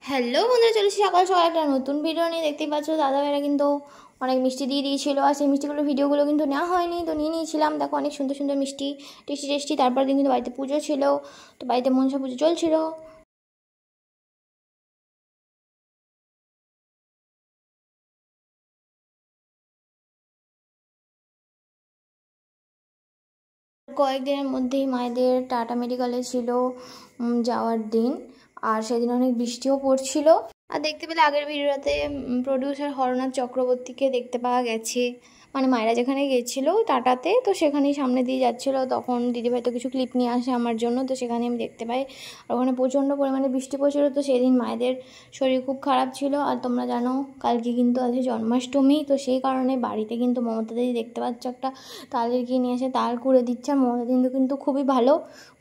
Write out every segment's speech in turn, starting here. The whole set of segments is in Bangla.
হ্যালো বন্ধুরা, চলেছি সকাল সকাল একটা নতুন ভিডিও নিয়ে। দেখতেই পাচ্ছ দাদা ভাইরা কিন্তু অনেক মিষ্টি দিয়ে দিয়েছিল, আর সেই মিষ্টিগুলো ভিডিওগুলো কিন্তু নেওয়া হয়নি, তো নিয়ে নিয়েছিলাম। দেখো অনেক সুন্দর সুন্দর মিষ্টি, টেস্টি টেস্টি। তারপর দিন কিন্তু বাড়িতে পুজো ছিল, তো বাড়িতে মনসা পুজো চলছিল। কয়েকদিনের মধ্যেই মায়েদের টাটা মেডিকেলে ছিল যাওয়ার দিন, আর সেদিন অনেক বৃষ্টিও পড়ছিল। আর দেখতে পেলে আগের ভিডিওতে প্রডিউসার হরনাথ চক্রবর্তীকে দেখতে পাওয়া গেছে, মানে মায়েরা যেখানে গেছিলো টাটাতে, তো সেখানেই সামনে দিয়ে যাচ্ছিলো। তখন দিদিভাই তো কিছু ক্লিপ নিয়ে আসে আমার জন্য, তো সেখানে আমি দেখতে পাই। আর ওখানে প্রচণ্ড পরিমাণে বৃষ্টি পড়ছিল, তো সেদিন মায়েদের শরীর খুব খারাপ ছিল। আর তোমরা জানো কালকে কিন্তু আছে জন্মাষ্টমী, তো সেই কারণে বাড়িতে কিন্তু মমতা দিদি দেখতে পাচ্ছ একটা তালের কি নিয়ে এসে তাল কুড়ে দিচ্ছে। আর মমতা দিদি কিন্তু খুবই ভালো,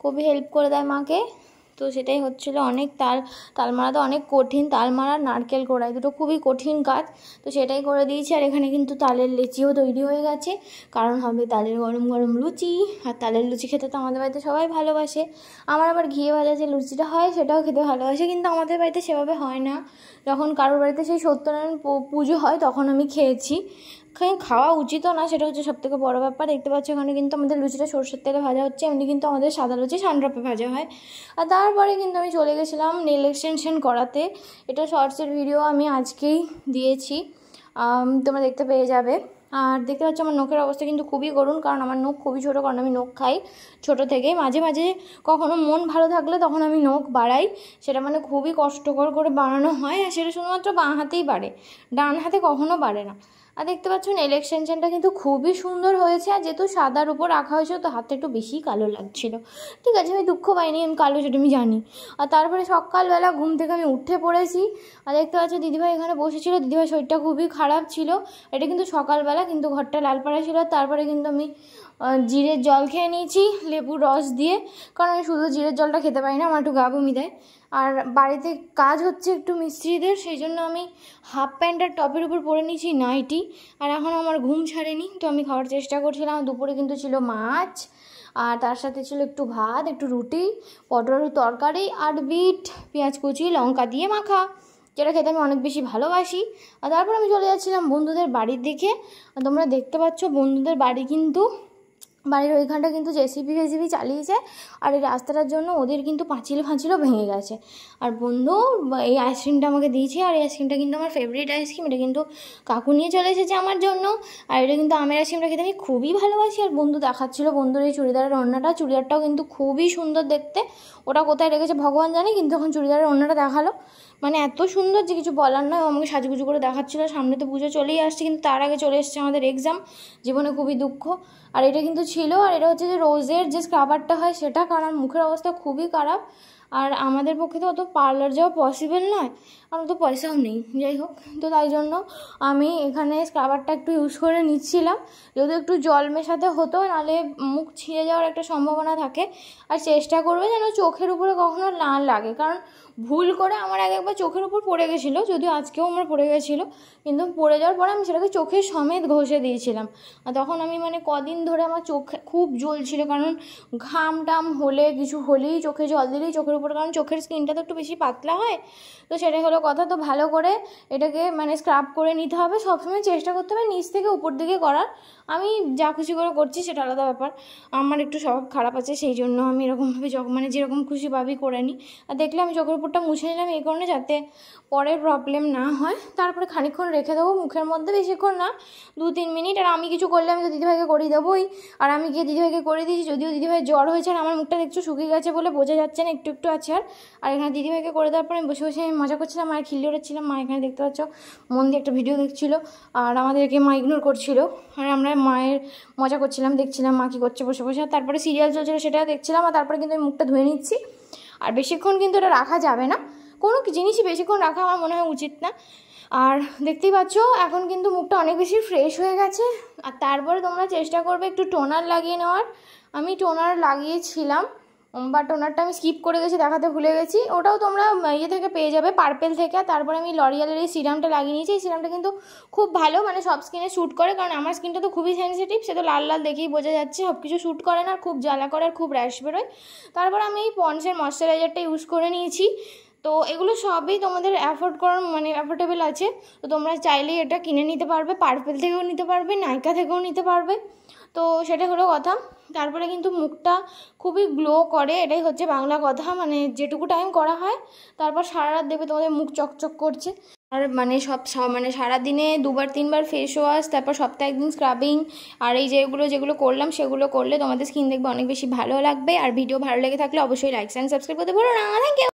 খুবই হেল্প করে দেয় মাকে। তো সেটাই হচ্ছিল, অনেক তাল মারা তো অনেক কঠিন, তাল মারা নারকেল কোড়াই দুটো খুবই কঠিন কাজ, তো সেটাই করে দিয়েছি। আর এখানে কিন্তু তালের লেচিও তৈরি হয়ে গেছে, কারণ হবে তালের গরম গরম লুচি। আর তালের লুচি খেতে তো আমাদের বাড়িতে সবাই ভালোবাসে। আমার আবার ঘিয়ে ভাজা যে লুচিটা হয় সেটাও খেতে ভালোবাসে, কিন্তু আমাদের বাড়িতে সেভাবে হয় না। যখন কারোর বাড়িতে সেই সত্যনারায়ণ পুজো হয় তখন আমি খেয়েছি, খাওয়া উচিতও না, সেটা হচ্ছে সবথেকে বড় ব্যাপার। দেখতে পাচ্ছ এখানে কিন্তু আমাদের লুচিটা সরষের তেলে ভাজা হচ্ছে, এমনি কিন্তু আমাদের সাদা লুচি সানড্রপে ভাজা হয়। আর তারপরে কিন্তু আমি চলে গেছিলাম নেল এক্সটেনশন করাতে। এটা শর্টসের ভিডিও আমি আজকেই দিয়েছি, তোমরা দেখতে পেয়ে যাবে। আর দেখতে পাচ্ছ আমার নখের অবস্থা কিন্তু খুবই করুণ, কারণ আমার নখ খুবই ছোটো, কারণ আমি নখ খাই ছোটো থেকেই। মাঝে মাঝে কখনো মন ভালো থাকলে তখন আমি নখ বাড়াই, সেটা মানে খুবই কষ্টকর করে বাড়ানো হয়। আর সেটা শুধুমাত্র বাঁ হাতেই বাড়ে, ডান হাতে কখনো বাড়ে না। আর দেখতে পাচ্ছ নেল এক্সটেনশনটা কিন্তু খুবই সুন্দর হয়েছে, আর যেহেতু সাদার উপর রাখা হয়েছে তো হাতটা একটু বেশি কালো লাগছিল। ঠিক আছে, আমি দুঃখ পাইনি, আমি কালো সেটা আমি জানি। আর তারপরে সকালবেলা ঘুম থেকে আমি উঠে পড়েছি, আর দেখতে পাচ্ছ দিদিভাই এখানে বসেছিল। দিদিভাই শরীরটা খুবই খারাপ ছিল, এটা কিন্তু সকালবেলা, কিন্তু ঘরটা লালপাড়া ছিল। তারপরে কিন্তু আমি জিরের জল খেয়ে নিয়েছি লেবুর রস দিয়ে, কারণ আমি শুধু জিরের জলটা খেতে পারি না, আমার একটু গা বমি দেয়। আর বাড়িতে কাজ হচ্ছে একটু মিস্ত্রিদের, সেই জন্য আমি হাফ প্যান্ট আর টপের উপর পরে নিয়েছি নাইটি। আর এখন আমার ঘুম ছাড়েনি, তো আমি খাওয়ার চেষ্টা করছিলাম। দুপুরে কিন্তু ছিল মাছ, আর তার সাথে ছিল একটু ভাত, একটু রুটি, পটল তরকারি, আর বিট পেঁয়াজ কুচি লঙ্কা দিয়ে মাখা, যেটা খেতে আমি অনেক বেশি ভালোবাসি। আর তারপর আমি চলে যাচ্ছিলাম বন্ধুদের বাড়ির দিকে। আর তোমরা দেখতে পাচ্ছ বন্ধুদের বাড়ি কিন্তু বাড়ির ওইখানটা কিন্তু জেসিবি চালিয়েছে, আর এই রাস্তাটার জন্য ওদের কিন্তু পাঁচিলও ভেঙে গেছে। আর বন্ধু এই আইসক্রিমটা আমাকে দিয়েছে, আর এই আইসক্রিমটা কিন্তু আমার ফেভারিট আইসক্রিম, এটা কিন্তু কাকু নিয়ে চলে এসেছে আমার জন্য। আর এটা কিন্তু আমের আইসক্রিমটা খেতে আমি খুবই ভালোবাসি। আর বন্ধু দেখাচ্ছিল বন্ধুর এই চুড়িদারের ওড়নাটা, চুড়িদারটাও কিন্তু খুবই সুন্দর দেখতে, ওটা কোথায় রেখেছে ভগবান জানে, কিন্তু এখন চুড়িদারের ওড়নাটা দেখালো, মানে এত সুন্দর যে কিছু বলার নয়। আমাকে সাজুগুজু করে দেখাচ্ছিলো, সামনে তো পুজো চলেই আসছে, কিন্তু তার আগে চলে এসছে আমাদের এক্সাম, জীবনে খুবই দুঃখ। আর এটা কিন্তু ছিল, আর এটা হচ্ছে যে রোজের যে স্ক্রাবারটা হয় সেটা, কারণ মুখের অবস্থা খুবই খারাপ। আর আমাদের পক্ষে তো অত পার্লার যাওয়া পসিবল নয়, আমার তো পয়সাও নেই, যাই হোক। তো তাই জন্য আমি এখানে স্ক্রাবারটা একটু ইউজ করে নিচ্ছিলাম, যদি একটু জল মেশাতে হতো, নাহলে মুখ ছিঁড়ে যাওয়ার একটা সম্ভাবনা থাকে। আর চেষ্টা করবে যেন চোখের উপরে কখনো না লাগে, কারণ ভুল করে আমার একবার চোখের উপর পড়ে গেছিলো, যদিও আজকেও আমার পড়ে গেছিলো, কিন্তু পড়ে যাওয়ার পরে আমি সেটাকে চোখের সমেত ঘষে দিয়েছিলাম। আর তখন আমি মানে কদিন ধরে আমার চোখ খুব জ্বলছিল, কারণ ঘাম টাম হলে কিছু হলেই চোখে জল দিলেই চোখের উপর, কারণ চোখের স্কিনটা তো একটু বেশি পাতলা হয়, তো সেটাই হলো কথা। তো ভালো করে এটাকে মানে স্ক্রাব করে নিতে হবে, সবসময় চেষ্টা করতে হবে নিচ থেকে উপর দিকে করার। আমি যা খুশি করে করছি সেটা আলাদা ব্যাপার, আমার একটু স্বভাব খারাপ আছে, সেই জন্য আমি এরকমভাবে মানে যেরকম খুশি ভাবেই করে নিই। আর দেখলে আমি চোখের উপরটা মুছে নিলাম এই কারণে, যাতে পরে প্রবলেম না হয়। তারপরে খানিকক্ষণ রেখে দেবো মুখের মধ্যে, বেশিক্ষণ না, 2-3 মিনিট। আর আমি কিছু করলে আমি তো দিদিভাইকে করিয়ে দেবোই, আর আমি গিয়ে দিদিভাইকে করে দিয়েছি, যদিও দিদিভাই জ্বর হয়েছে, আর আমার মুখটা দেখছো শুকিয়ে গেছে বলে বোঝা যাচ্ছে না, একটু একটু আছে। আর এখানে দিদিভাইকে করে দেওয়ার পর আমি বসে বসে আমি মজা করছিলাম, মায়ের খিল্লি উড়াচ্ছিলাম। মা এখানে দেখতে পাচ্ছ মন দিয়ে একটা ভিডিও দেখছিলো, আর আমাদেরকে মা ইগনোর করছিলো, আর আমরা মায়ের মজা করছিলাম, দেখছিলাম মা কী করছে বসে বসে। আর তারপরে সিরিয়াল চলছিলো সেটাও দেখছিলাম। আর তারপরে কিন্তু আমি মুখটা ধুয়ে নিচ্ছি। আর বেশিক্ষণ কিন্তু এটা রাখা যাবে না, কোনো জিনিসই বেশিক্ষণ রাখা আমার মনে হয় উচিত না। আর দেখতেই পাচ্ছ এখন কিন্তু মুখটা অনেক বেশি ফ্রেশ হয়ে গেছে। আর তারপরে তোমরা চেষ্টা করবে একটু টোনার লাগিয়ে নেওয়ার। আমি টোনার লাগিয়েছিলাম, বা টোনারটা আমি স্কিপ করে গেছি, দেখাতে ভুলে গেছি, ওটাও তোমরা ইয়ে থেকে পেয়ে যাবে, পার্পেল থেকে। তারপরে আমি লরিয়ালের এই সিরামটা লাগিয়ে নিয়েছি, এই সিরামটা কিন্তু খুব ভালো, মানে সব স্কিনে শ্যুট করে, কারণ আমার স্কিনটা তো খুবই সেন্সিটিভ, সে তো লাল লাল দেখেই বোঝা যাচ্ছে, সব কিছু শ্যুট করে না, আর খুব জ্বালা করে, আর খুব র্যাশ বেরোয়। তারপর আমি এই পন্ডসের ময়শ্চারাইজারটা ইউজ করে নিয়েছি, তো এগুলো সবই তোমাদের অ্যাফোর্ড করার মানে অ্যাফোর্ডেবল আছে। তো তোমরা চাইলেই এটা কিনে নিতে পারবে, পার্পেল থেকেও নিতে পারবে, নাইকা থেকেও নিতে পারবে। তো সেটা হলো কথা। তারপরে কিন্তু মুখটা খুবই গ্লো করে, এটাই হচ্ছে বাংলা কথা, মানে যেটুকু টাইম করা হয় তারপর সারা রাত দেখবে তোমাদের মুখ চকচক করছে। আর মানে মানে সারাদিনে 2-3 বার ফেস ওয়াশ, তারপর সপ্তাহে একদিন স্ক্রাবিং, আর এই যেগুলো করলাম সেগুলো করলে তোমাদের স্কিন দেখবে অনেক বেশি ভালো লাগবে। আর ভিডিও ভালো লেগে থাকলে অবশ্যই লাইক অ্যান্ড সাবস্ক্রাইব করতে ভুলো না। Thank you.